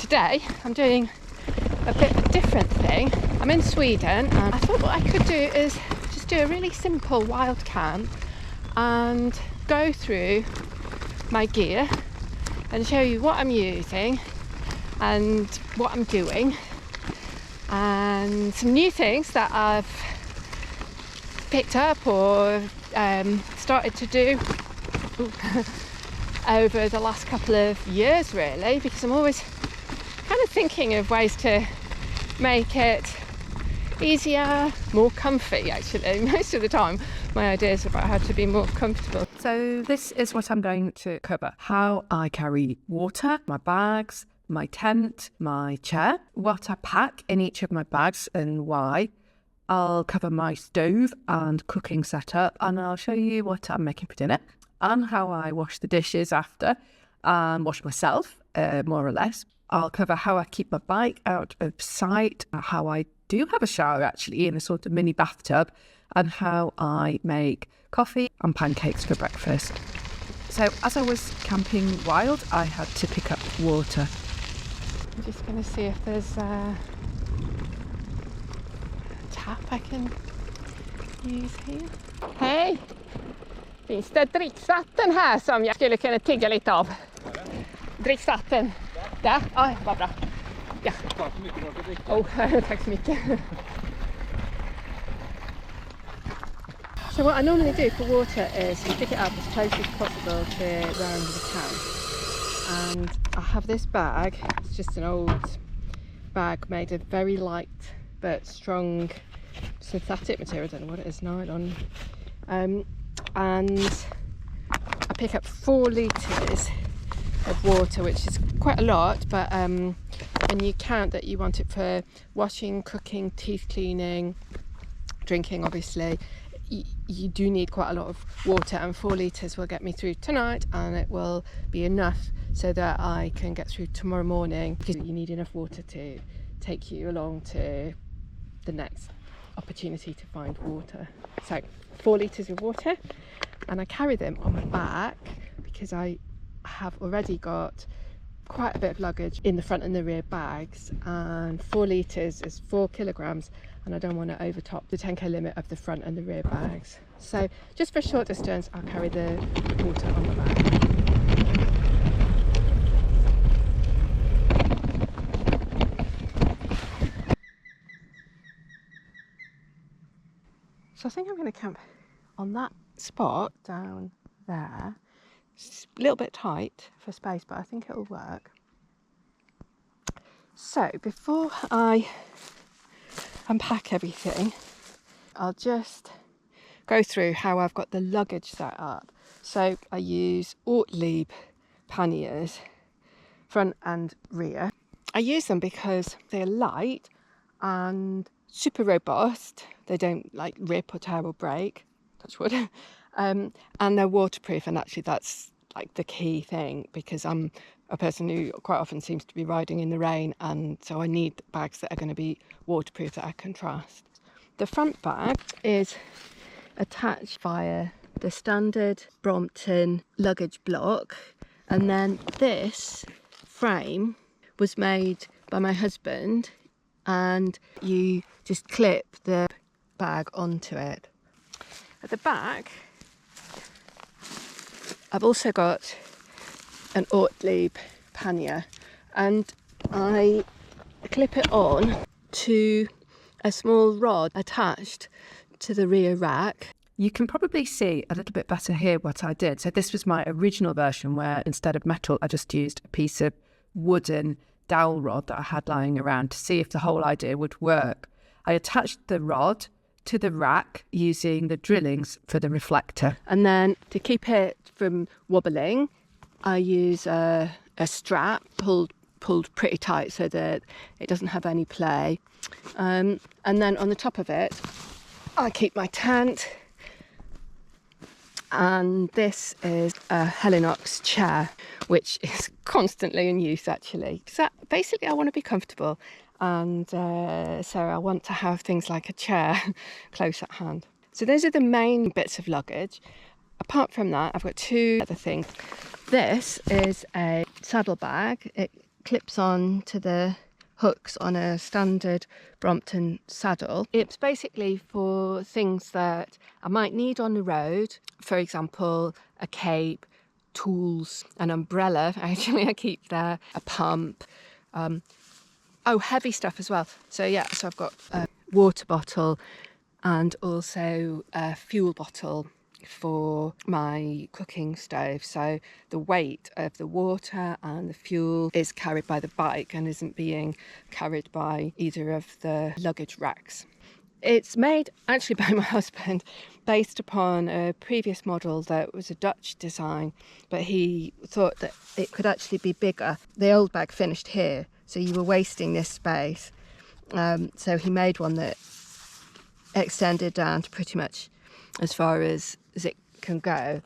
today I'm doing a bit of a different thing. I'm in Sweden and I thought what I could do is just do a really simple wild camp and go through my gear and show you what I'm using and what I'm doing and some new things that I've picked up or started to do over the last couple of years, really, because I'm always kind of thinking of ways to make it easier, more comfy. Actually, most of the time my ideas about how to be more comfortable. So this is what I'm going to cover: how I carry water, my bags, my tent, my chair, what I pack in each of my bags and why. I'll cover my stove and cooking setup, and I'll show you what I'm making for dinner and how I wash the dishes after and wash myself, more or less. I'll cover how I keep my bike out of sight, how I do have a shower actually in a sort of mini bathtub, and how I make coffee and pancakes for breakfast. So as I was camping wild, I had to pick up water. I'm just going to see if there's a tap I can use here. Hej! Finns det dricksvatten här som jag skulle kunna tigga lite av? Dricksvatten. Där? Ja, vad bra. Ja. Tack så mycket. So what I normally do for water is pick it up as close as possible to where I'm going to camp. And I have this bag. It's just an old bag made of very light but strong synthetic material. I don't know what it is, nylon. And I pick up 4 litres of water, which is quite a lot, but when you count that you want it for washing, cooking, teeth cleaning, drinking, obviously, you do need quite a lot of water, and 4 litres will get me through tonight, and it will be enough so that I can get through tomorrow morning, because you need enough water to take you along to the next opportunity to find water. So 4 litres of water, and I carry them on my back because I have already got quite a bit of luggage in the front and the rear bags, and 4 litres is 4 kilograms, and I don't want to overtop the 10k limit of the front and the rear bags. So just for a short distance I'll carry the water on my back. So I think I'm going to camp on that spot down there. It's a little bit tight for space, but I think it'll work. So before I unpack everything, I'll just go through how I've got the luggage set up. So I use Ortlieb panniers, front and rear. I use them because they're light and super robust. They don't like rip or tear or break, touch wood. And they're waterproof, and actually that's like the key thing, because I'm a person who quite often seems to be riding in the rain, and so I need bags that are going to be waterproof, that I can trust. The front bag is attached via the standard Brompton luggage block, and then this frame was made by my husband, and you just clip the bag onto it. At the back I've also got an Ortlieb pannier, and I clip it on to a small rod attached to the rear rack. You can probably see a little bit better here what I did. So this was my original version, where instead of metal I just used a piece of wooden dowel rod that I had lying around to see if the whole idea would work. I attached the rod to the rack using the drillings for the reflector. And then to keep it from wobbling, I use a strap pulled pretty tight so that it doesn't have any play. And then on the top of it, I keep my tent. And this is a Helinox chair, which is constantly in use actually. So basically I want to be comfortable, and so I want to have things like a chair close at hand. So those are the main bits of luggage. Apart from that, I've got 2 other things. This is a saddlebag. It clips on to the hooks on a standard Brompton saddle. It's basically for things that I might need on the road. For example, a cape, tools, an umbrella, actually I keep there, a pump, heavy stuff as well. So yeah, so I've got a water bottle and also a fuel bottle for my cooking stove. So the weight of the water and the fuel is carried by the bike and isn't being carried by either of the luggage racks. It's made actually by my husband based upon a previous model that was a Dutch design, but he thought that it could actually be bigger. The old bag finished here, so you were wasting this space. So he made one that extended down to pretty much as far as it can go.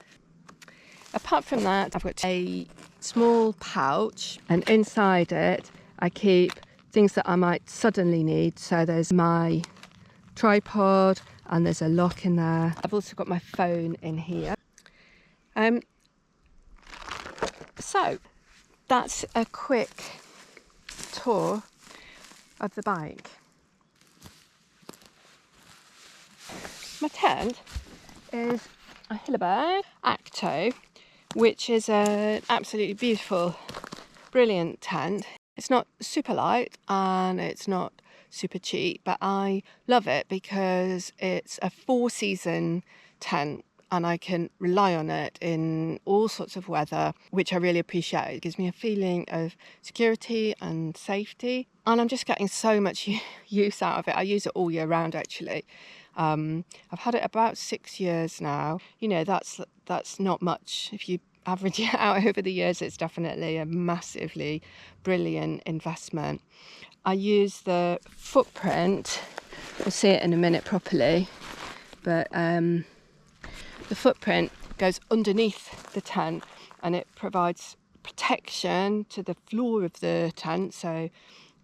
Apart from that, I've got a small pouch, and inside it I keep things that I might suddenly need. So there's my tripod and there's a lock in there. I've also got my phone in here. So that's a quick tour of the bike. My tent is a Hilleberg Acto, which is an absolutely beautiful, brilliant tent. It's not super light and it's not super cheap, but I love it because it's a 4-season tent and I can rely on it in all sorts of weather, which I really appreciate. It gives me a feeling of security and safety, and I'm just getting so much use out of it. I use it all year round actually. I've had it about 6 years now. You know, that's not much. If you average it out over the years, it's definitely a massively brilliant investment. I use the footprint, we'll see it in a minute properly, but the footprint goes underneath the tent and it provides protection to the floor of the tent, so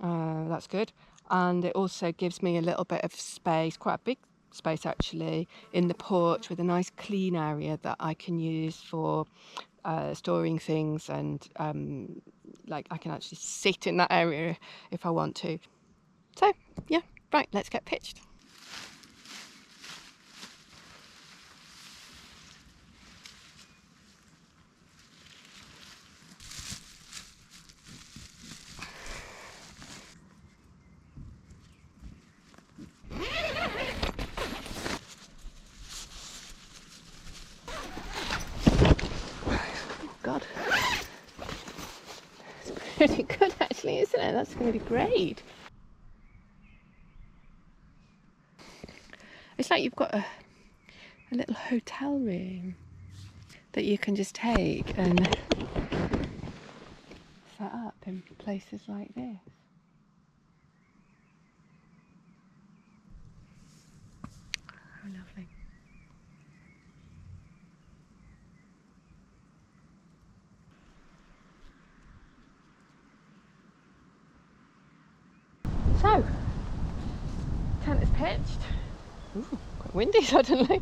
that's good. And it also gives me a little bit of space, quite a big space actually, in the porch with a nice clean area that I can use for storing things, and like I can actually sit in that area if I want to. So yeah, right, let's get pitched. God, it's pretty good actually, isn't it? That's going to be great. It's like you've got a little hotel room that you can just take and set up in places like this. How lovely. So, tent is pitched. Ooh, quite windy suddenly.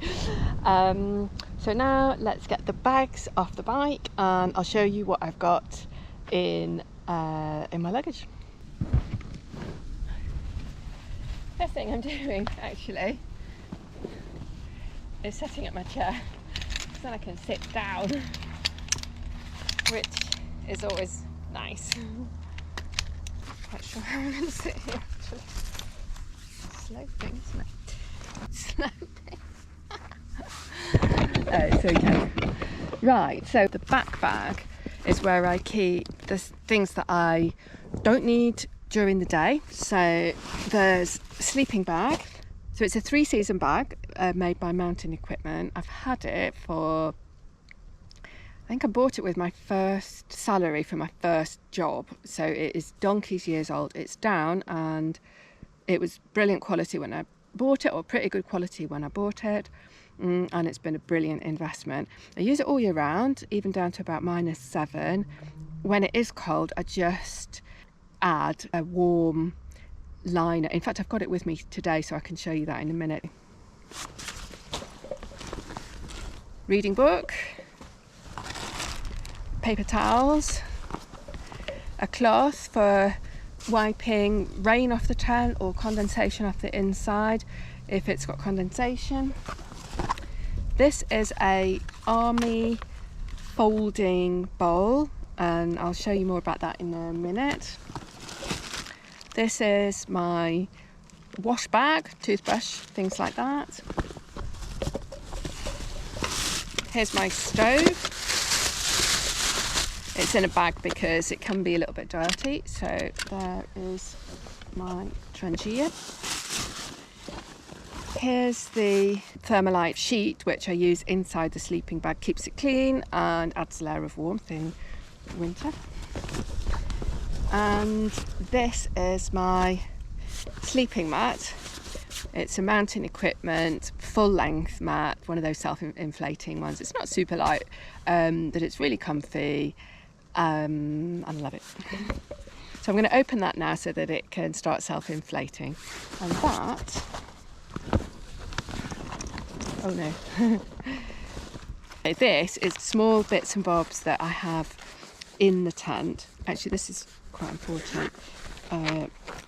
So now let's get the bags off the bike and I'll show you what I've got in my luggage. First thing I'm doing actually is setting up my chair so then I can sit down, which is always nice. Quite sure how I'm going to sit here actually. Sloping, isn't it? Sloping. It's okay. Right, so the back bag is where I keep the things that I don't need during the day. So there's a sleeping bag. So it's a 3-season bag made by Mountain Equipment. I've had it for, I think I bought it with my first salary for my first job. So it is donkey's years old. It's down and it was brilliant quality when I bought it, or pretty good quality when I bought it. And it's been a brilliant investment. I use it all year round, even down to about -7. When it is cold, I just add a warm liner. In fact, I've got it with me today, so I can show you that in a minute. Reading book, paper towels, a cloth for wiping rain off the tent or condensation off the inside if it's got condensation. This is a army folding bowl, and I'll show you more about that in a minute. This is my wash bag, toothbrush, things like that. Here's my stove. It's in a bag because it can be a little bit dirty. So there is my Trangia. Here's the thermalite sheet, which I use inside the sleeping bag. Keeps it clean and adds a layer of warmth in winter. And this is my sleeping mat. It's a mountain equipment, full length mat, one of those self-inflating ones. It's not super light, but it's really comfy. And I love it. So I'm going to open that now so that it can start self-inflating. And that, oh no, this is small bits and bobs that I have in the tent. Actually, this is quite important.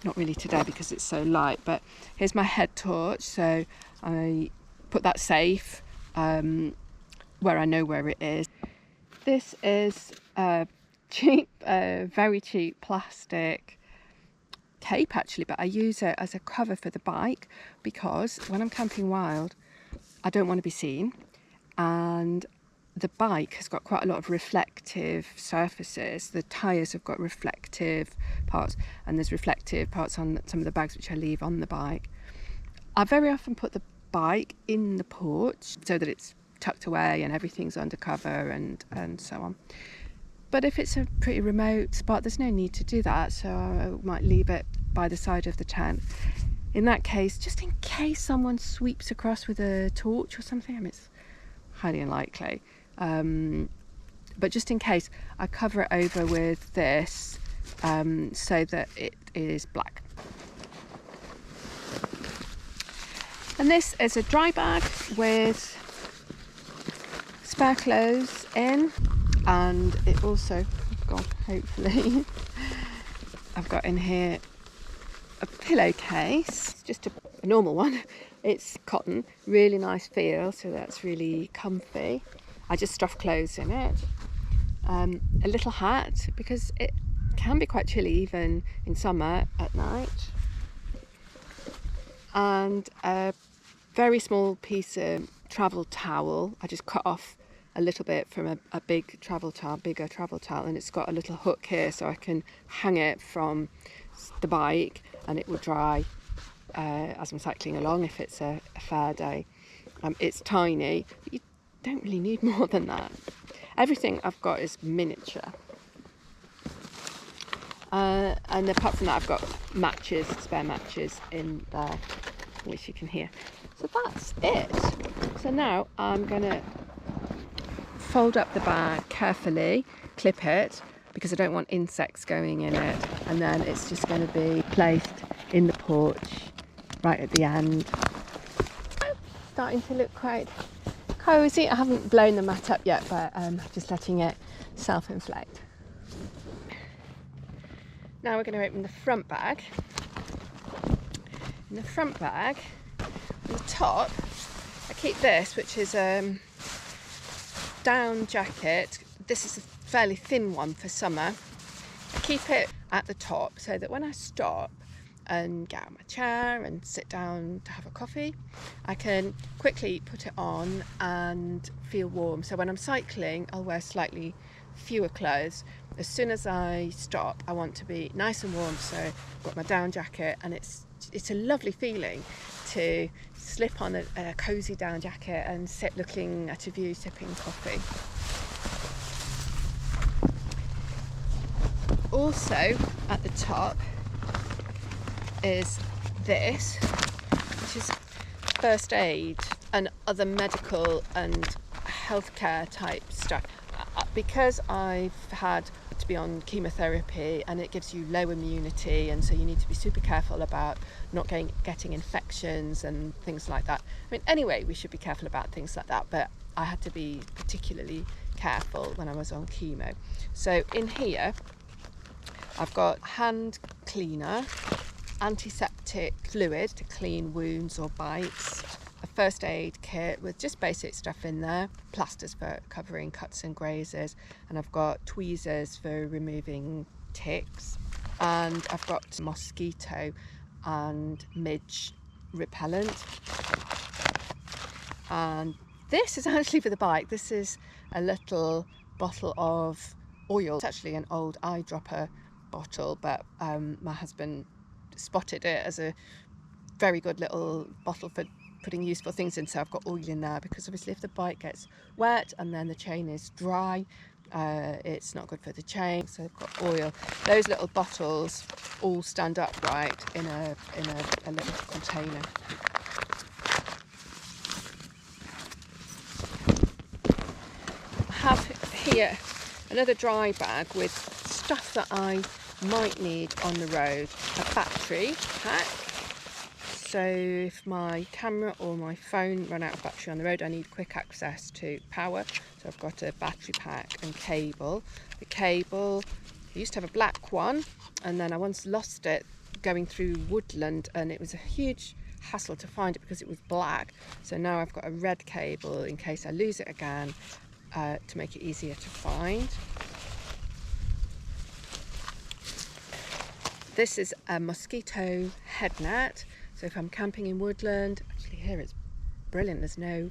Not really today because it's so light, but here's my head torch. So I put that safe where I know where it is. This is cheap, very cheap plastic tape actually, but I use it as a cover for the bike because when I'm camping wild, I don't want to be seen, and the bike has got quite a lot of reflective surfaces. The tyres have got reflective parts, and there's reflective parts on some of the bags which I leave on the bike. I very often put the bike in the porch so that it's tucked away and everything's under cover and so on. But if it's a pretty remote spot, there's no need to do that, so I might leave it by the side of the tent. In that case, just in case someone sweeps across with a torch or something, I mean, it's highly unlikely, but just in case, I cover it over with this so that it is black. And this is a dry bag with spare clothes in, and it also, God, hopefully, I've got in here a pillowcase. It's just a normal one. It's cotton, really nice feel, so that's really comfy. I just stuff clothes in it. A little hat because it can be quite chilly even in summer at night. And a very small piece of travel towel. I just cut off a little bit from a bigger travel towel, and it's got a little hook here so I can hang it from the bike and it will dry as I'm cycling along if it's a fair day. It's tiny, but you don't really need more than that. Everything I've got is miniature. And apart from that, I've got matches, spare matches in there, which you can hear. So that's it. So now I'm going to fold up the bag carefully, clip it, because I don't want insects going in it, and then it's just going to be placed in the porch right at the end. Starting to look quite cosy. I haven't blown the mat up yet, but just letting it self-inflate. Now we're going to open the front bag. In the front bag, on the top, I keep this, which is down jacket. This is a fairly thin one for summer. I keep it at the top so that when I stop and get out my chair and sit down to have a coffee, I can quickly put it on and feel warm. So when I'm cycling, I'll wear slightly fewer clothes. As soon as I stop, I want to be nice and warm, so I've got my down jacket, and it's a lovely feeling to slip on a cosy down jacket and sit looking at a view, sipping coffee. Also at the top is this, which is first aid and other medical and healthcare type stuff. Because I've had to be on chemotherapy and it gives you low immunity, and so you need to be super careful about not getting infections and things like that. I mean, anyway, we should be careful about things like that, but I had to be particularly careful when I was on chemo. So in here I've got hand cleaner, antiseptic fluid to clean wounds or bites, a first aid kit with just basic stuff in there, plasters for covering cuts and grazes, and I've got tweezers for removing ticks, and I've got mosquito and midge repellent. And this is actually for the bike. This is a little bottle of oil. It's actually an old eyedropper bottle, but my husband spotted it as a very good little bottle for putting useful things in, so I've got oil in there, because obviously if the bike gets wet and then the chain is dry, it's not good for the chain, so I've got oil. Those little bottles all stand upright in a little container. I have here another dry bag with stuff that I might need on the road. A battery pack, so if my camera or my phone run out of battery on the road, I need quick access to power, so I've got a battery pack and cable. The cable, I used to have a black one, and then I once lost it going through woodland, and it was a huge hassle to find it because it was black, so now I've got a red cable in case I lose it again, to make it easier to find. This is a mosquito head net, so if I'm camping in woodland, actually here it's brilliant, there's no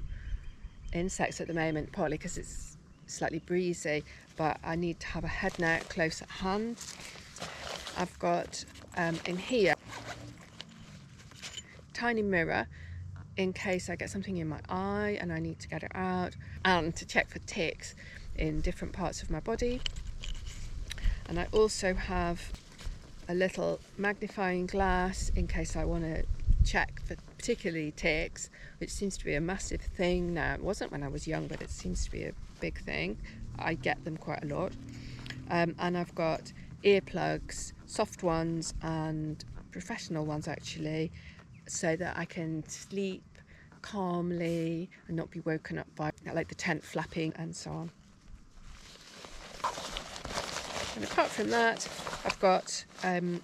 insects at the moment, partly because it's slightly breezy, but I need to have a head net close at hand. I've got in here tiny mirror in case I get something in my eye and I need to get it out, and to check for ticks in different parts of my body. And I also have a little magnifying glass in case I want to check for particularly ticks, which seems to be a massive thing now. It wasn't when I was young, but it seems to be a big thing. I get them quite a lot. And I've got earplugs, soft ones and professional ones actually, so that I can sleep calmly and not be woken up by like the tent flapping and so on. And apart from that, I've got an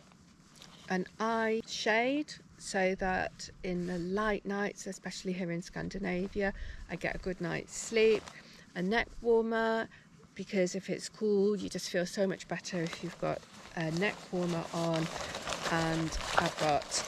eye shade, so that in the light nights, especially here in Scandinavia, I get a good night's sleep. A neck warmer, because if it's cool, you just feel so much better if you've got a neck warmer on. And I've got,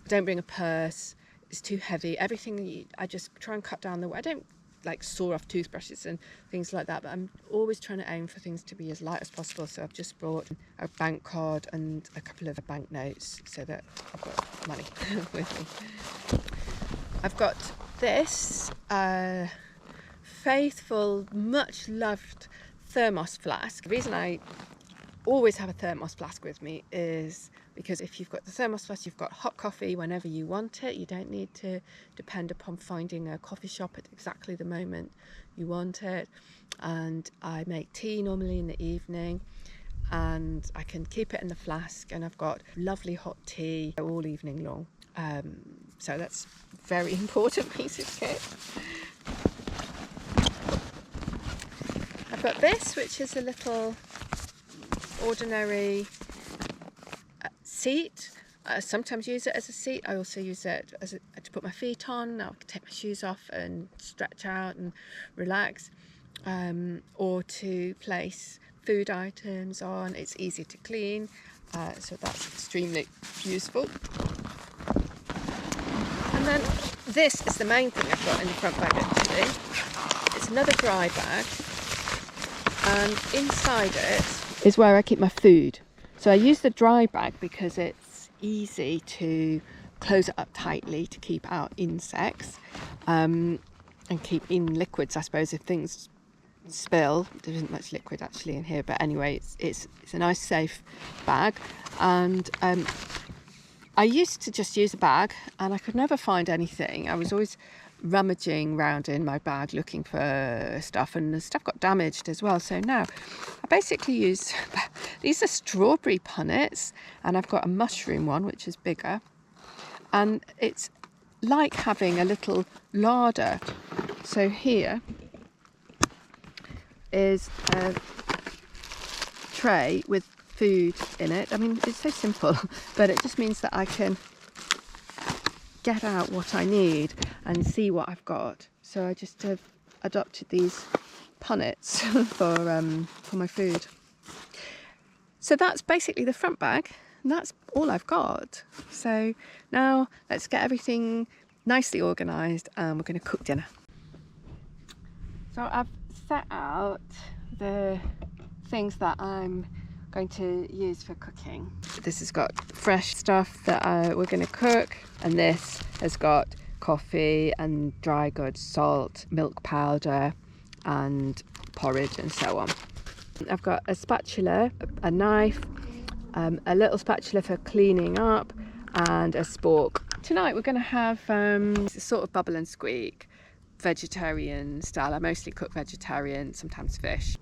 don't bring a purse, it's too heavy. Everything, I just try and cut down the, I don't like saw off toothbrushes and things like that, but I'm always trying to aim for things to be as light as possible. So I've just brought a bank card and a couple of banknotes so that I've got money with me. I've got this faithful, much loved thermos flask. The reason I always have a thermos flask with me is because if you've got the thermos flask, you've got hot coffee whenever you want it. You don't need to depend upon finding a coffee shop at exactly the moment you want it. And I make tea normally in the evening, and I can keep it in the flask, and I've got lovely hot tea all evening long. So that's a very important piece of kit. I've got this, which is a little ordinary seat. I sometimes use it as a seat. I also use it as to put my feet on. I can take my shoes off and stretch out and relax, or to place food items on. It's easy to clean, so that's extremely useful. And then this is the main thing I've got in the front bag actually. It's another dry bag, and inside it is where I keep my food. So I use the dry bag because it's easy to close it up tightly to keep out insects, and keep in liquids, I suppose, if things spill. There isn't much liquid actually in here, but anyway, it's a nice safe bag. And I used to just use a bag and I could never find anything. I was always rummaging around in my bag looking for stuff, and the stuff got damaged as well. So now I basically use, these are strawberry punnets, and I've got a mushroom one which is bigger, and it's like having a little larder. So here is tray with food in it. I mean, it's so simple, but it just means that I can get out what I need and see what I've got. So I just have adopted these punnets for my food. So that's basically the front bag, and that's all I've got. So now let's get everything nicely organised and we're going to cook dinner. So I've set out the things that I'm going to use for cooking. This has got fresh stuff that we're going to cook, and this has got coffee and dry goods, salt, milk powder and porridge and so on. I've got a spatula, a knife, a little spatula for cleaning up and a spork. Tonight we're going to have sort of bubble and squeak, vegetarian style. I mostly cook vegetarian, sometimes fish.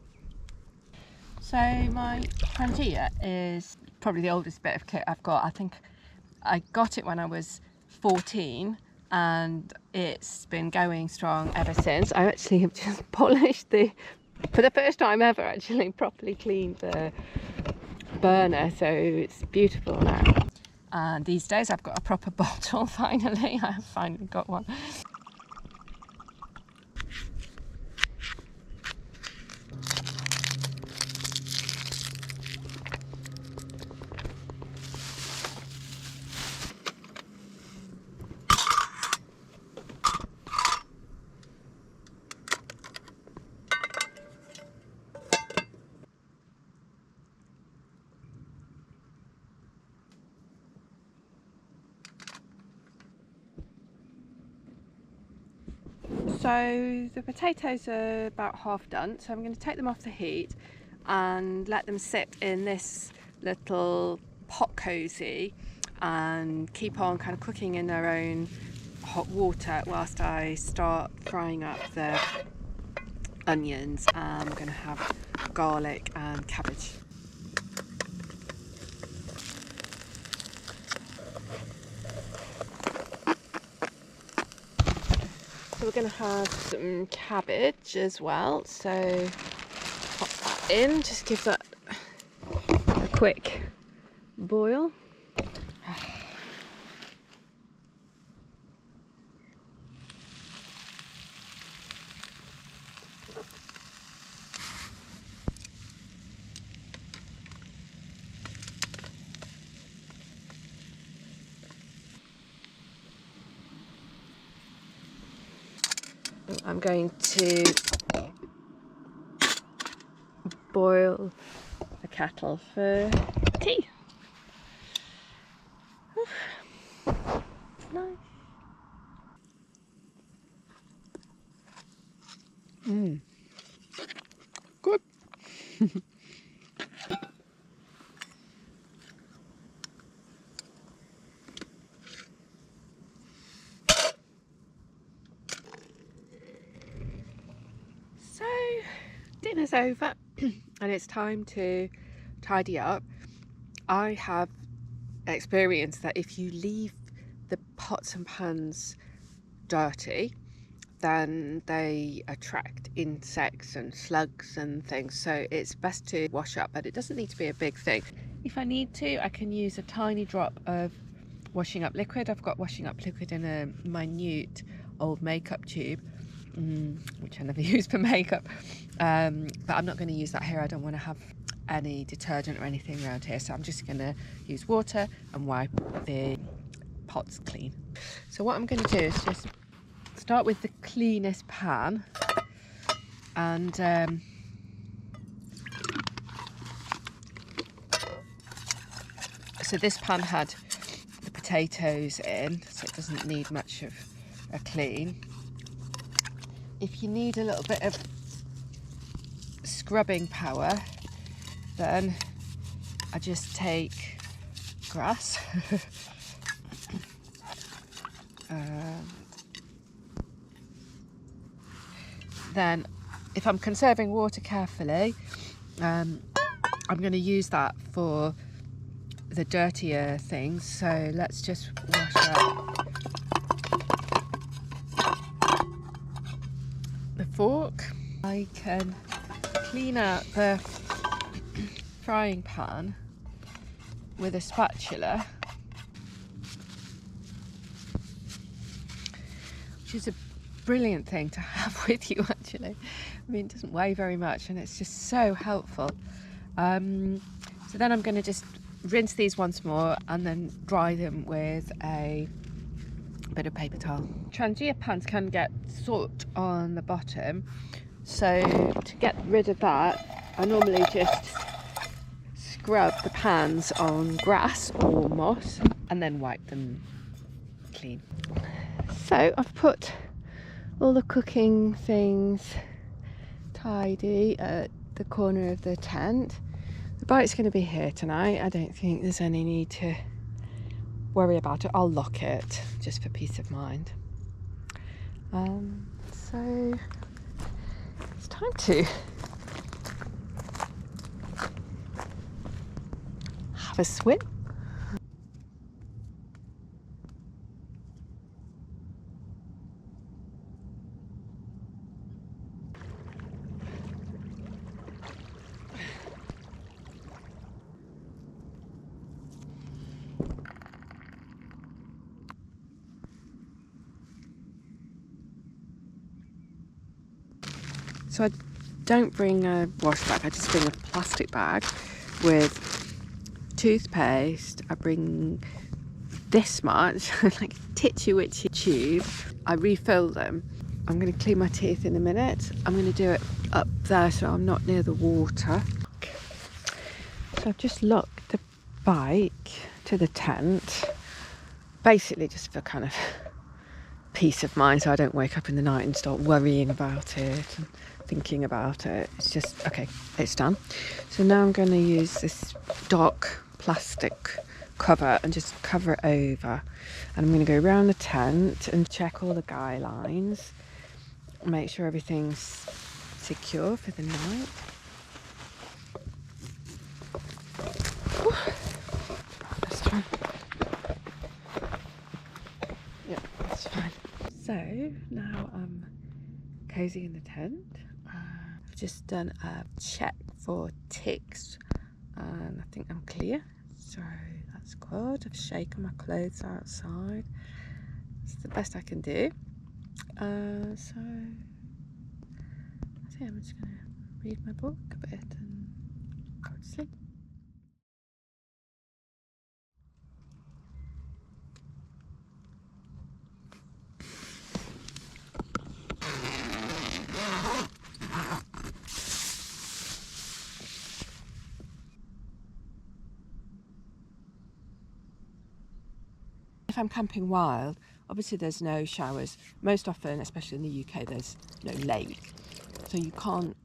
So my Trangia is probably the oldest bit of kit I've got. I think I got it when I was 14 and it's been going strong ever since. I actually have just polished for the first time ever, actually properly cleaned the burner, so it's beautiful now. And these days I've got a proper bottle finally. I have finally got one. So the potatoes are about half done, so I'm going to take them off the heat and let them sit in this little pot cosy and keep on kind of cooking in their own hot water whilst I start frying up the onions. And I'm going to have garlic and cabbage. So we're going to have some cabbage as well, so pop that in, just give that a quick boil. I'm going to boil the kettle for tea. Nice. Good. So dinner's over and it's time to tidy up. I have experienced that if you leave the pots and pans dirty, then they attract insects and slugs and things, so it's best to wash up, but it doesn't need to be a big thing. If I need to, I can use a tiny drop of washing up liquid. I've got washing up liquid in a minute old makeup tube, which I never use for makeup, but I'm not going to use that here. I don't want to have any detergent or anything around here, so I'm just going to use water and wipe the pots clean. So what I'm going to do is just start with the cleanest pan, and so this pan had the potatoes in, so it doesn't need much of a clean. If you need a little bit of scrubbing power, then I just take grass and then if I'm conserving water carefully, I'm going to use that for the dirtier things. So let's just wash up the fork. I can clean out the frying pan with a spatula, which is a brilliant thing to have with you actually. I mean, it doesn't weigh very much and it's just so helpful. So then I'm going to just rinse these once more and then dry them with a bit of paper towel. Trangia pans can get soot on the bottom, so to get rid of that I normally just scrub the pans on grass or moss and then wipe them clean. So I've put all the cooking things tidy at the corner of the tent. The bike's going to be here tonight. I don't think there's any need to worry about it. I'll lock it just for peace of mind. So it's time to have a swim. So I don't bring a wash bag, I just bring a plastic bag with toothpaste. I bring this much, like titchy witchy tube. I refill them. I'm going to clean my teeth in a minute. I'm going to do it up there so I'm not near the water. So I've just locked the bike to the tent, basically just for kind of peace of mind, so I don't wake up in the night and start worrying about it and thinking about it. It's just, okay, it's done. So now I'm going to use this dark plastic cover and just cover it over. And I'm going to go around the tent and check all the guy lines, make sure everything's secure for the night. That's fine. Yeah, that's fine. So now I'm cozy in the tent. I've just done a check for ticks and I think I'm clear, so that's good. I've shaken my clothes outside. It's the best I can do. So I think I'm just going to read my book a bit and go to sleep. If I'm camping wild, obviously there's no showers. Most often, especially in the UK, there's no lake, so you can't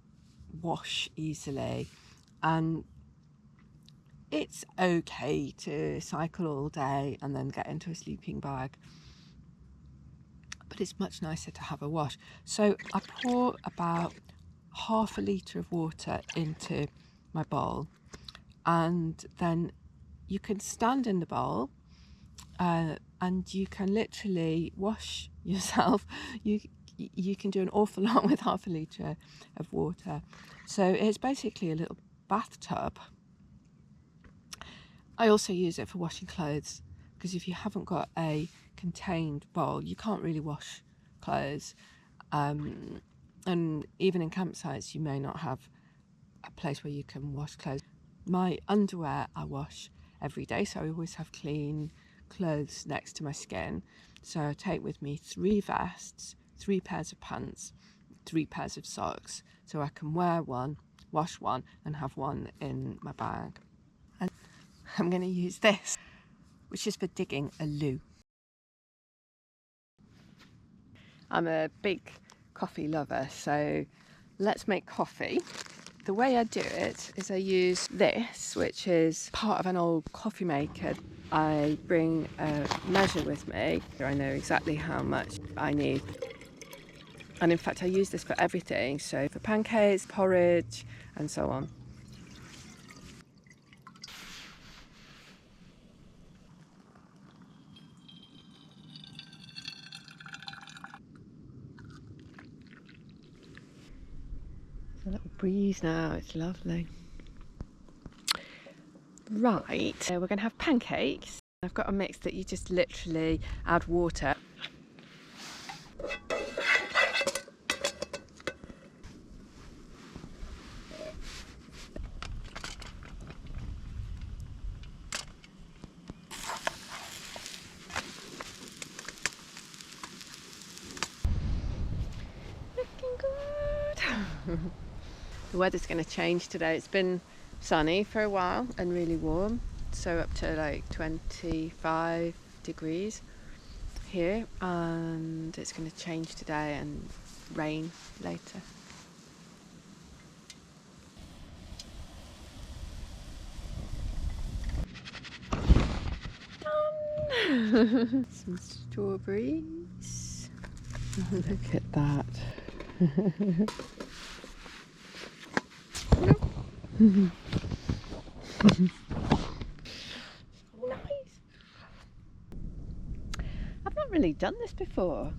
wash easily, and it's okay to cycle all day and then get into a sleeping bag, but it's much nicer to have a wash. So I pour about half a litre of water into my bowl, and then you can stand in the bowl and you can literally wash yourself. You can do an awful lot with half a litre of water. So it's basically a little bathtub. I also use it for washing clothes, because if you haven't got a contained bowl, you can't really wash clothes. And even in campsites, you may not have a place where you can wash clothes. My underwear I wash every day, so I always have clean clothes next to my skin. So I take with me 3 vests, 3 pairs of pants, 3 pairs of socks, so I can wear one, wash one, and have one in my bag. And I'm going to use this, which is for digging a loo. I'm a big coffee lover, so let's make coffee. The way I do it is I use this, which is part of an old coffee maker. I bring a measure with me. I know exactly how much I need. And in fact, I use this for everything. So for pancakes, porridge, and so on. A little breeze now, it's lovely. Right, so we're going to have pancakes. I've got a mix that you just literally add water. Looking good. The weather's going to change today. It's been sunny for a while and really warm, so up to like 25 degrees here, and it's going to change today and rain later. Done. Some strawberries. Oh, look at that. Nice. I've not really done this before.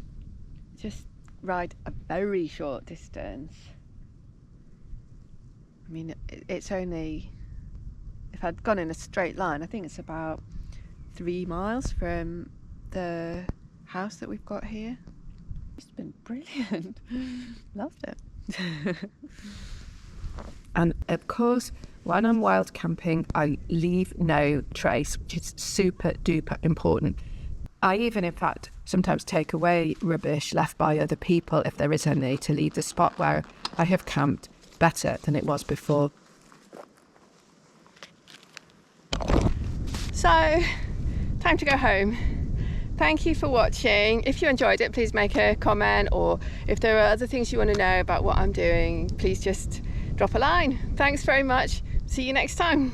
Just ride a very short distance. I mean, it's only, if I'd gone in a straight line, I think it's about 3 miles from the house that we've got here. It's been brilliant. Loved it. And of course, when I'm wild camping, I leave no trace, which is super duper important. I even, in fact, sometimes take away rubbish left by other people, if there is any, to leave the spot where I have camped better than it was before. So, time to go home. Thank you for watching. If you enjoyed it, please make a comment, or if there are other things you want to know about what I'm doing, please just drop a line. Thanks very much. See you next time.